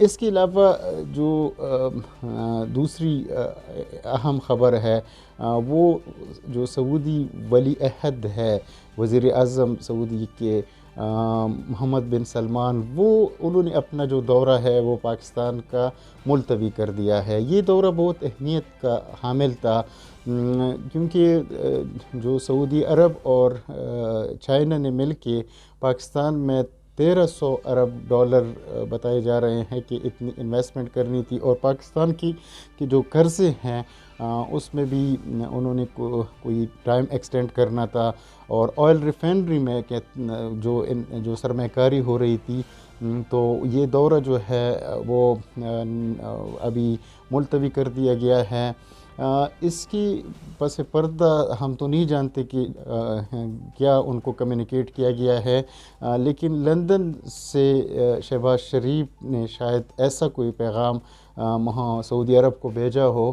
اس کے علاوہ جو دوسری اہم خبر ہے وہ جو سعودی ولی عہد ہے، وزیر اعظم سعودی کے محمد بن سلمان، انہوں نے اپنا جو دورہ ہے وہ پاکستان کا ملتوی کر دیا ہے۔ یہ دورہ بہت اہمیت کا حامل تھا، کیونکہ جو سعودی عرب اور چائنا نے مل کے پاکستان میں 1300 ارب ڈالر بتائے جا رہے ہیں کہ اتنی انویسٹمنٹ کرنی تھی، اور پاکستان کی جو قرضے ہیں اس میں بھی انہوں نے کوئی ٹائم ایکسٹینڈ کرنا تھا، اور آئل ریفائنری میں جو سرمایہ کاری ہو رہی تھی، تو یہ دورہ جو ہے وہ ابھی ملتوی کر دیا گیا ہے۔ اس کی پس پردہ ہم تو نہیں جانتے کہ کیا ان کو کمیونیکیٹ کیا گیا ہے، لیکن لندن سے شہباز شریف نے شاید ایسا کوئی پیغام وہاں سعودی عرب کو بھیجا ہو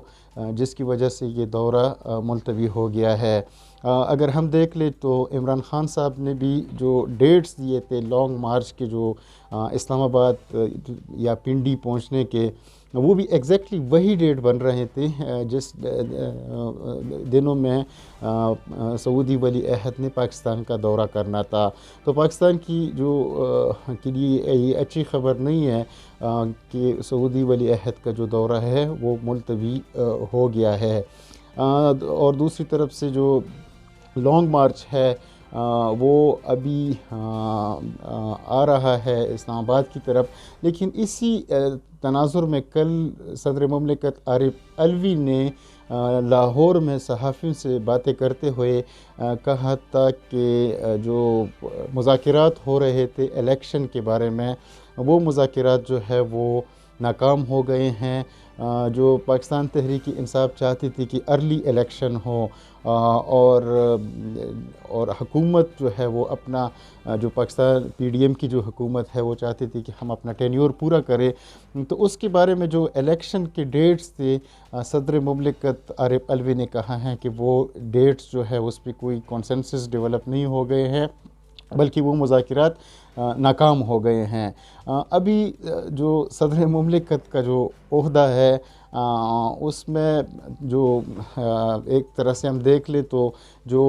جس کی وجہ سے یہ دورہ ملتوی ہو گیا ہے۔ اگر ہم دیکھ لیں تو عمران خان صاحب نے بھی جو ڈیٹس دیے تھے لانگ مارچ کے، جو اسلام آباد یا پنڈی پہنچنے کے، وہ بھی ایگزیکٹلی وہی ڈیٹ بن رہے تھے جس دنوں میں سعودی ولی عہد نے پاکستان کا دورہ کرنا تھا۔ تو پاکستان کی کے لیے یہ اچھی خبر نہیں ہے کہ سعودی ولی عہد کا جو دورہ ہے وہ ملتوی ہو گیا ہے۔ اور دوسری طرف سے جو لانگ مارچ ہے وہ ابھی آ رہا ہے اسلام آباد کی طرف، لیکن اسی تناظر میں کل صدر مملکت عارف علوی نے لاہور میں صحافیوں سے باتیں کرتے ہوئے کہا تھا کہ جو مذاکرات ہو رہے تھے الیکشن کے بارے میں، وہ مذاکرات جو ہے وہ ناکام ہو گئے ہیں۔ جو پاکستان تحریک انصاف چاہتی تھی کہ ارلی الیکشن ہو، اور حکومت جو ہے وہ اپنا جو پاکستان پی ڈی ایم کی جو حکومت ہے وہ چاہتی تھی کہ ہم اپنا ٹینیور پورا کریں، تو اس کے بارے میں جو الیکشن کے ڈیٹس تھے صدر مملکت عارف علوی نے کہا ہے کہ وہ ڈیٹس جو ہے اس پہ کوئی کنسنسس ڈیولپ نہیں ہو گئے ہیں، بلکہ وہ مذاکرات ناکام ہو گئے ہیں۔ ابھی جو صدر مملکت کا جو عہدہ ہے اس میں جو ایک طرح سے ہم دیکھ لیں تو جو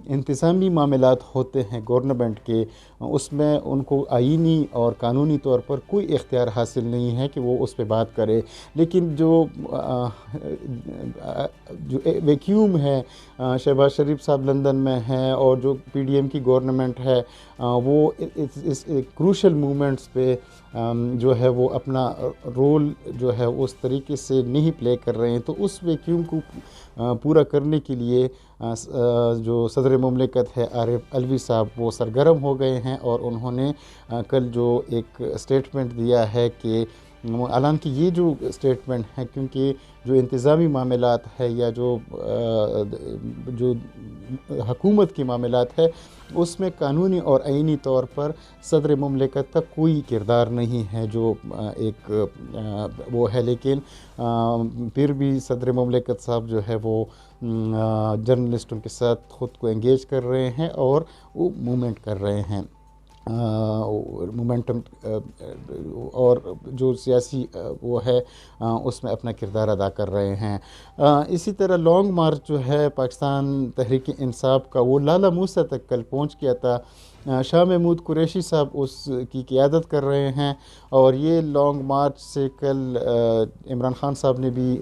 انتظامی معاملات ہوتے ہیں گورنمنٹ کے، اس میں ان کو آئینی اور قانونی طور پر کوئی اختیار حاصل نہیں ہے کہ وہ اس پہ بات کرے، لیکن جو ویکیوم ہے، شہباز شریف صاحب لندن میں ہیں اور جو پی ڈی ایم کی گورنمنٹ ہے وہ اس کروشل مومنٹس پہ جو ہے وہ اپنا رول جو ہے اس طریقے سے نہیں پلے کر رہے ہیں، تو اس ویکیوم کو پورا کرنے کے لیے جو صدر مملکت ہے عارف علوی صاحب وہ سرگرم ہو گئے ہیں، اور انہوں نے کل جو ایک اسٹیٹمنٹ دیا ہے کہ حالانکہ یہ جو اسٹیٹمنٹ ہے، کیونکہ جو انتظامی معاملات ہے یا جو حکومت کے معاملات ہے اس میں قانونی اور آئینی طور پر صدر مملکت کا کوئی کردار نہیں ہے جو ایک وہ ہے، لیکن پھر بھی صدر مملکت صاحب جو ہے وہ جرنلسٹوں کے ساتھ خود کو انگیج کر رہے ہیں اور وہ مومنٹ کر رہے ہیں، مومنٹم اور جو سیاسی وہ ہے اس میں اپنا کردار ادا کر رہے ہیں۔ اسی طرح لانگ مارچ جو ہے پاکستان تحریک انصاف کا وہ لالہ موسیٰ تک کل پہنچ گیا تھا۔ شاہ محمود قریشی صاحب اس کی قیادت کر رہے ہیں، اور یہ لانگ مارچ سے کل عمران خان صاحب نے بھی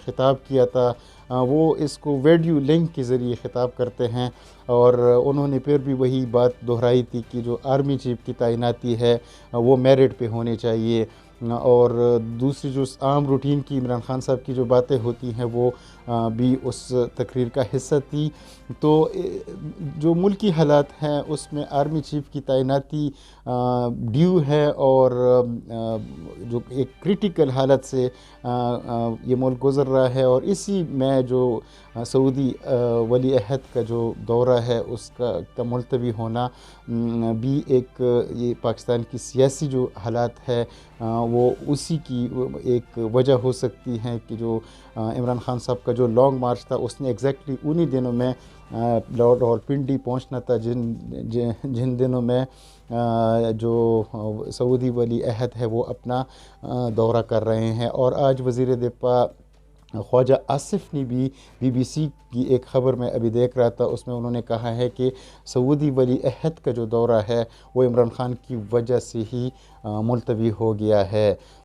خطاب کیا تھا، وہ اس کو ویڈیو لنک کے ذریعے خطاب کرتے ہیں، اور انہوں نے پھر بھی وہی بات دہرائی تھی کہ جو آرمی چیف کی تعیناتی ہے وہ میرٹ پہ ہونی چاہیے، اور دوسری جو عام روٹین کی عمران خان صاحب کی جو باتیں ہوتی ہیں وہ بھی اس تقریر کا حصہ تھی۔ تو جو ملکی حالات ہیں اس میں آرمی چیف کی تعیناتی ڈیو ہے، اور جو ایک کرٹیکل حالت سے یہ ملک گزر رہا ہے، اور اسی میں جو سعودی ولی عہد کا جو دورہ ہے اس کا ملتوی ہونا بھی ایک یہ پاکستان کی سیاسی جو حالات ہے وہ اسی کی ایک وجہ ہو سکتی ہے کہ جو عمران خان صاحب کا جو لانگ مارچ تھا اس نے ایگزیکٹلی انہی دنوں میں راولپنڈی پہنچنا تھا جن دنوں میں جو سعودی ولی عہد ہے وہ اپنا دورہ کر رہے ہیں۔ اور آج وزیر دفاع خواجہ آصف نے بھی بی بی سی کی ایک خبر میں ابھی دیکھ رہا تھا، اس میں انہوں نے کہا ہے کہ سعودی ولی عہد کا جو دورہ ہے وہ عمران خان کی وجہ سے ہی ملتوی ہو گیا ہے۔